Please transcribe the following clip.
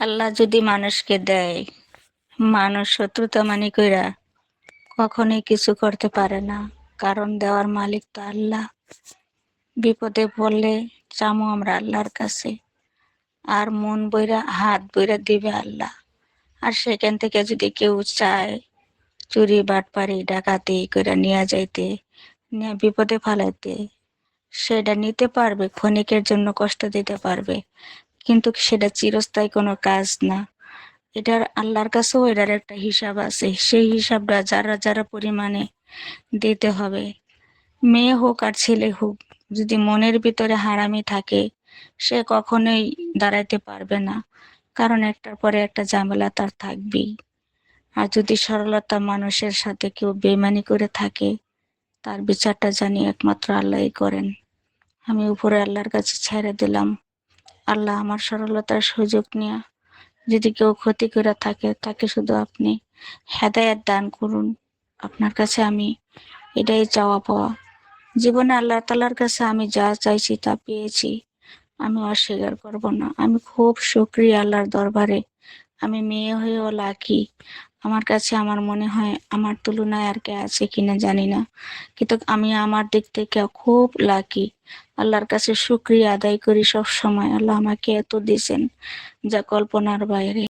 আল্লাহ যদি মানুষকে দেয়, মানুষ শত্রুতা মানি কইরা কখনোই কিছু করতে পারে না। কারণ দেওয়ার মালিক তো আল্লাহ। বিপদে পড়লে চামো আমরা আল্লাহর কাছে, আর মন বইরা হাত বইরা দিবে আল্লাহ। আর সেখান থেকে যদি কেউ চায় চুরি বাটপারি ডাকাতি কইরা নিয়ে যাইতে, নিয়ে বিপদে ফালাইতে, সেটা নিতে পারবে, ক্ষণিকের জন্য কষ্ট দিতে পারবে, কিন্তু সেটা চিরস্থায়ী কোনো কাজ না। এটার আল্লাহর কাছেও এটার একটা হিসাব আছে, সেই হিসাবটা যারা যারা পরিমাণে দিতে হবে। মেয়ে হোক আর ছেলে হোক, যদি মনের ভিতরে হারামি থাকে, সে কখনোই দাঁড়াইতে পারবে না। কারণ একটার পরে একটা ঝামেলা তার থাকবেই। আর যদি সরলতা মানুষের সাথে কেউ বেইমানি করে থাকে, তার বিচারটা জানি একমাত্র আল্লাহই করেন। আমি উপরে আল্লাহর কাছে ছেড়ে দিলাম। আল্লাহ আমার সরলতার সুযোগ নিয়ে যদি কেউ ক্ষতি করে থাকে, তাকে শুধু আপনি হেদায়েত দান করুন। আপনার কাছে আমি এটাই চাওয়া পাওয়া। জীবনে আল্লাহ তাআলার কাছে আমি যা চাইছি তা পেয়েছি, আমি অস্বীকার করব না। আমি খুব শুকরিয়া আল্লাহর দরবারে। আমি মেয়ে হয়েও লাকি। আমার কাছে আমার মনে হয় আমার তুলনায় আর কে আছে কিনা জানি না, কিন্তু আমি আমার দিক থেকে খুব লাকি। আল্লাহর কাছে শুকরিয়া আদায় করি সব সময়। আল্লাহ আমাকে এত দিয়েছেন যা কল্পনার বাইরে।